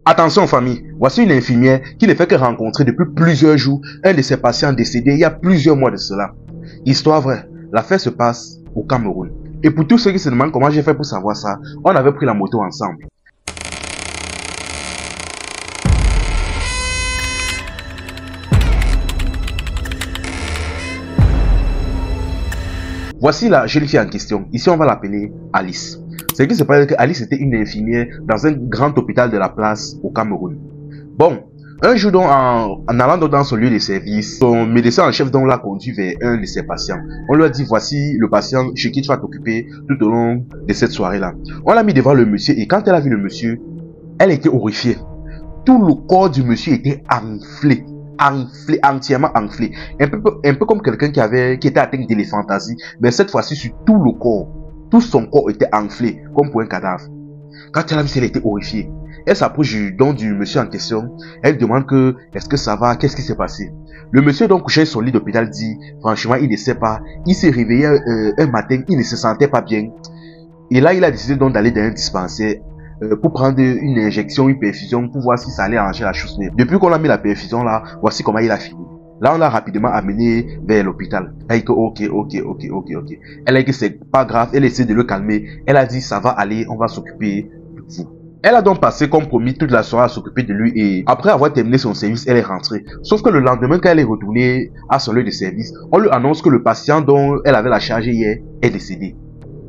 Attention famille, voici une infirmière qui ne fait que rencontrer depuis plusieurs jours un de ses patients décédés il y a plusieurs mois de cela. Histoire vraie, l'affaire se passe au Cameroun. Et pour tous ceux qui se demandent comment j'ai fait pour savoir ça, on avait pris la moto ensemble. Voici la jeune fille en question. Ici, on va l'appeler Alice. Ce qui se passe, c'est qu'Alice était une infirmière dans un grand hôpital de la place au Cameroun. Bon, un jour donc, en allant dans son lieu de service, son médecin en chef donc l'a conduit vers un de ses patients. On lui a dit, voici le patient chez qui tu vas t'occuper tout au long de cette soirée-là. On l'a mis devant le monsieur et quand elle a vu le monsieur, elle était horrifiée. Tout le corps du monsieur était enflé. Entièrement enflé. Un peu comme quelqu'un qui était atteint d'éléphantasie, mais cette fois-ci sur tout le corps. Tout son corps était enflé, comme pour un cadavre. Quand elle a vu ça, elle était horrifiée. Elle s'approche du monsieur en question. Elle demande que, est-ce que ça va? Qu'est-ce qui s'est passé? Le monsieur donc couché sur son lit d'hôpital dit, franchement, il ne sait pas. Il s'est réveillé un matin, il ne se sentait pas bien. Et là, il a décidé donc d'aller dans un dispensaire pour prendre une injection, une perfusion, pour voir si ça allait arranger la chose. Depuis qu'on a mis la perfusion là, voici comment il a fini. Là, on l'a rapidement amené vers l'hôpital. Elle a dit que ok. Elle a dit que c'est pas grave, elle essaie de le calmer. Elle a dit ça va aller, on va s'occuper de vous. Elle a donc passé comme promis toute la soirée à s'occuper de lui et après avoir terminé son service, elle est rentrée. Sauf que le lendemain, quand elle est retournée à son lieu de service, on lui annonce que le patient dont elle avait la charge hier est décédé.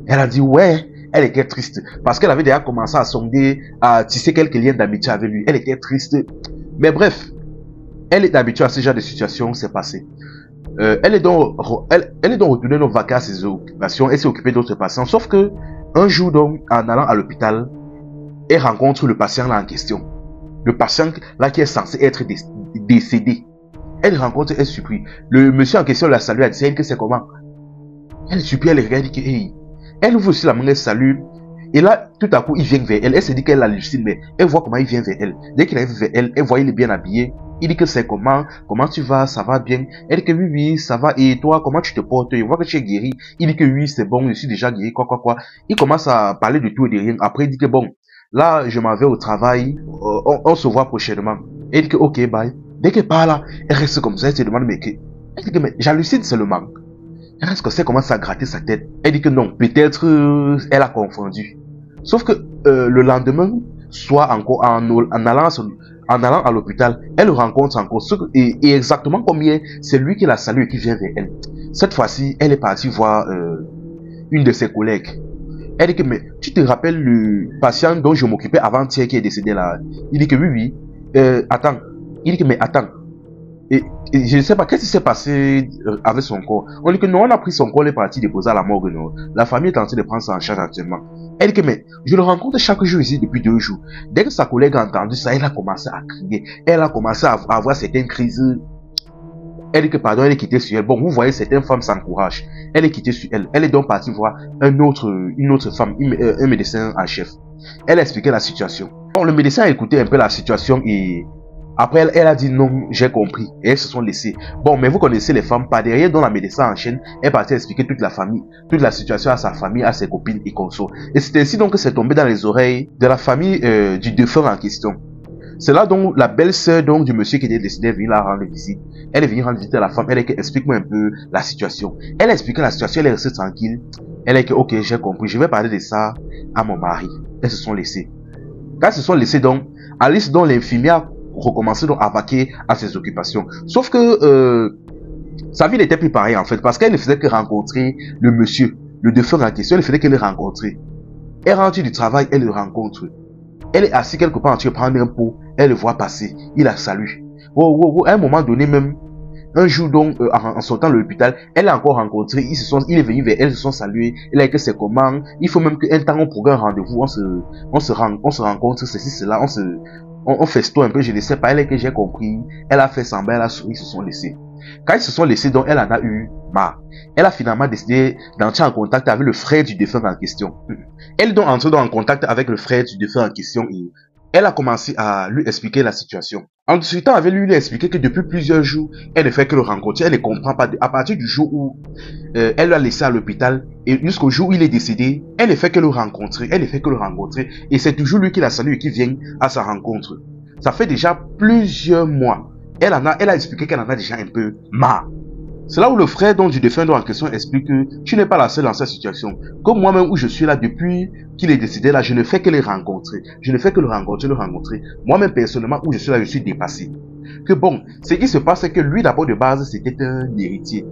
Elle a dit ouais. Elle était triste parce qu'elle avait déjà commencé à sonder, à tisser quelques liens d'amitié avec lui. Elle était triste. Mais bref, elle est habituée à ce genre de situation, c'est passé. Elle est donc retournée dans vacances à ses occupations. Elle s'est occupée d'autres patients. Sauf que un jour donc, en allant à l'hôpital, elle rencontre le patient là en question. Le patient là qui est censé être décédé. Elle rencontre, elle supplie. Le monsieur en question la salue, elle dit elle que c'est comment. Elle supplie, elle regarde, dit que hey. Elle ouvre aussi la main, elle salue. Et là, tout à coup, il vient vers elle. Elle se dit qu'elle hallucine, mais elle voit comment il vient vers elle. Dès qu'il arrive vers elle, elle voit il est bien habillé. Il dit que c'est comment tu vas, ça va bien. Elle dit que oui, ça va. Et toi, comment tu te portes? Il voit que tu es guéri. Il dit que oui, c'est bon, je suis déjà guéri, quoi. Il commence à parler de tout et de rien. Après, il dit que bon, là, je m'en vais au travail. On se voit prochainement. Elle dit que ok, bye. Dès qu'elle parle là, elle reste comme ça, elle se demande, mais que... Elle dit que mais j'hallucine seulement. Est-ce que c'est commence à gratter sa tête? Elle dit que non, peut-être elle a confondu. Sauf que le lendemain, soit encore en allant à l'hôpital, elle rencontre encore et exactement comme hier, c'est lui qui la salue et qui vient vers elle. Cette fois-ci, elle est partie voir une de ses collègues. Elle dit que mais tu te rappelles le patient dont je m'occupais avant-hier qui est décédé là? Il dit que oui. Attends. Il dit que mais attends. Et je ne sais pas qu'est-ce qui s'est passé avec son corps. On dit que non, on a pris son corps, il est parti déposer à la morgue. Non. La famille est en train de prendre ça en charge actuellement. Elle dit que mais je le rencontre chaque jour ici depuis 2 jours. Dès que sa collègue a entendu ça, elle a commencé à crier. Elle a commencé à avoir certaines crises. Elle dit que pardon, elle est quittée sur elle. Bon, vous voyez, certaines femmes s'encouragent. Elle est quittée sur elle. Elle est donc partie voir une autre femme, un médecin en chef. Elle a expliqué la situation. Bon, le médecin a écouté un peu la situation et après, elle a dit non, j'ai compris. Et elles se sont laissées. Bon, mais vous connaissez les femmes, par derrière, dont la médecin enchaîne, elle est partie expliquer toute la famille, toute la situation à sa famille, à ses copines et consorts. Et c'est ainsi donc que c'est tombé dans les oreilles de la famille du défunt en question. C'est là donc la belle-sœur donc du monsieur qui était décédé est venue la rendre visite. Elle est venue rendre visite à la femme. Elle est que explique-moi un peu la situation. Elle a expliqué la situation, elle est restée tranquille. Elle est que ok, j'ai compris, je vais parler de ça à mon mari. Elles se sont laissées. Quand elles se sont laissées donc, Alice dont l'infirmière recommencer donc à vaquer à ses occupations. Sauf que sa vie n'était plus pareille en fait, parce qu'elle ne faisait que rencontrer le monsieur, le défunt en question, elle ne faisait que le rencontrer. Elle rentre du travail, elle le rencontre. Elle est assise quelque part en train de prendre un pot, elle le voit passer, il la salue. À un moment donné même, un jour donc, en sortant de l'hôpital, elle a encore rencontré, il est venu vers elle, ils se sont salués, elle a dit que c'est comment, il faut même qu'un temps on programme un rendez-vous, on se rencontre, ceci, cela, on festoie un peu, je ne sais pas, elle est que j'ai compris, elle a fait semblant, elle a souri, ils se sont laissés. Quand ils se sont laissés, donc, elle en a eu marre. Elle a finalement décidé d'entrer en contact avec le frère du défunt en question. Elle est donc entrée en contact avec le frère du défunt en question et elle a commencé à lui expliquer la situation. En discutant avec lui, il a expliqué que depuis plusieurs jours, elle ne fait que le rencontrer, elle ne comprend pas. À partir du jour où elle l'a laissé à l'hôpital et jusqu'au jour où il est décédé, elle ne fait que le rencontrer, elle ne fait que le rencontrer. Et c'est toujours lui qui l'a salué et qui vient à sa rencontre. Ça fait déjà plusieurs mois. Elle a expliqué qu'elle en a déjà un peu marre. C'est là où le frère du défunt en question explique que tu n'es pas la seule dans cette situation. Comme moi-même où je suis là depuis qu'il est décédé là, je ne fais que les rencontrer. Je ne fais que le rencontrer. Moi-même personnellement où je suis là, je suis dépassé. Que bon, ce qui se passe c'est que lui d'abord de base c'était un héritier.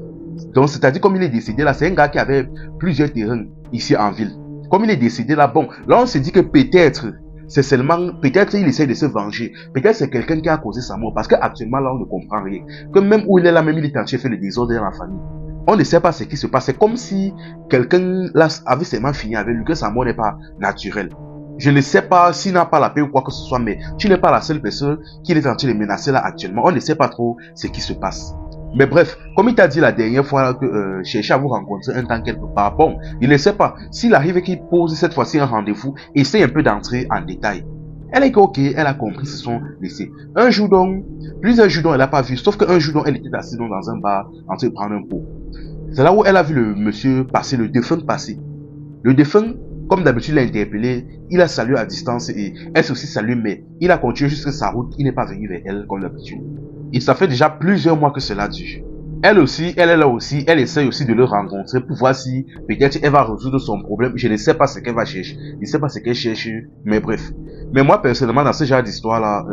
Donc c'est-à-dire comme il est décédé là, c'est un gars qui avait plusieurs terrains ici en ville. Comme il est décédé là, bon, là on se dit que peut-être c'est seulement, peut-être il essaie de se venger. Peut-être c'est quelqu'un qui a causé sa mort. Parce qu'actuellement, là, on ne comprend rien. Que même où il est là, même il est en train de faire le désordre dans la famille. On ne sait pas ce qui se passe. C'est comme si quelqu'un là avait seulement fini avec lui, que sa mort n'est pas naturelle. Je ne sais pas s'il n'a pas la paix ou quoi que ce soit, mais tu n'es pas la seule personne qui est en train de menacer là actuellement. On ne sait pas trop ce qui se passe. Mais bref, comme il t'a dit la dernière fois là, que chercher à vous rencontrer un temps quelque part, bon, il ne sait pas. S'il arrive et qu'il pose cette fois-ci un rendez-vous, essaye un peu d'entrer en détail. Elle est ok, elle a compris, ce sont laissés. Un jour donc, plusieurs jours donc, elle n'a pas vu, sauf qu'un jour donc, elle était assise donc, dans un bar, en train de prendre un pot. C'est là où elle a vu le monsieur passer, le défunt passer. Le défunt, comme d'habitude, l'a interpellé, il a salué à distance et elle aussi salué, mais il a continué jusqu'à sa route, il n'est pas venu vers elle comme d'habitude. Et ça fait déjà plusieurs mois que cela dure. Elle aussi, elle est là aussi, elle essaye aussi de le rencontrer pour voir si peut-être elle va résoudre son problème. Je ne sais pas ce qu'elle va chercher, je ne sais pas ce qu'elle cherche, mais bref. Mais moi personnellement dans ce genre d'histoire là,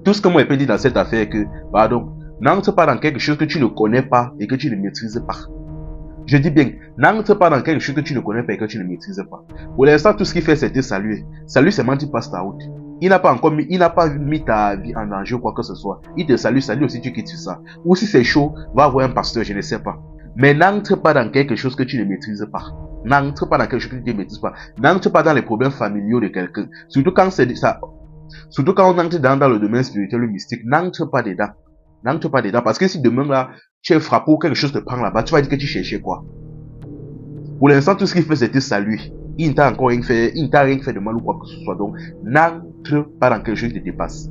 tout ce que moi je peux dire dans cette affaire est que, pardon, n'entre pas dans quelque chose que tu ne connais pas et que tu ne maîtrises pas. Je dis bien, n'entre pas dans quelque chose que tu ne connais pas et que tu ne maîtrises pas. Pour l'instant, tout ce qu'il fait, c'est te saluer. Salut seulement tu passes ta route. Il n'a pas mis ta vie en danger ou quoi que ce soit. Il te salue, salut aussi, tu quittes ça. Ou si c'est chaud, va voir un pasteur, je ne sais pas. Mais n'entre pas dans quelque chose que tu ne maîtrises pas. N'entre pas dans quelque chose que tu ne maîtrises pas. N'entre pas dans les problèmes familiaux de quelqu'un. Surtout quand c'est ça. Surtout quand on entre dans le domaine spirituel ou mystique, n'entre pas dedans. N'entre pas dedans. Parce que si demain là, tu es frappé ou quelque chose te prend là-bas, tu vas dire que tu cherchais quoi. Pour l'instant, tout ce qu'il fait, c'est te saluer. Il ne t'a encore rien fait, il ne t'a rien fait de mal ou quoi que ce soit. Donc, n'entre pas dans quelque chose qui te dépasse.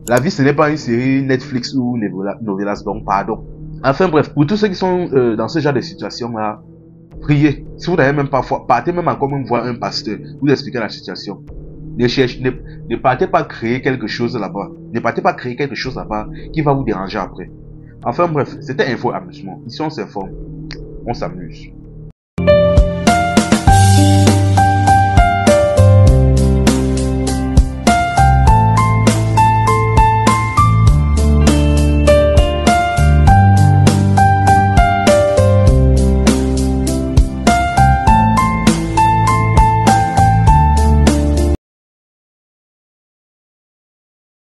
La vie, ce n'est pas une série Netflix ou Novelas, donc pardon. Enfin bref, pour tous ceux qui sont dans ce genre de situation-là, priez. Si vous n'avez même pas foi, partez même encore même voir un pasteur, vous expliquer la situation. Ne partez pas créer quelque chose là-bas. Ne partez pas créer quelque chose là-bas qui va vous déranger après. Enfin bref, c'était info amusement. Ici on s'informe, on s'amuse.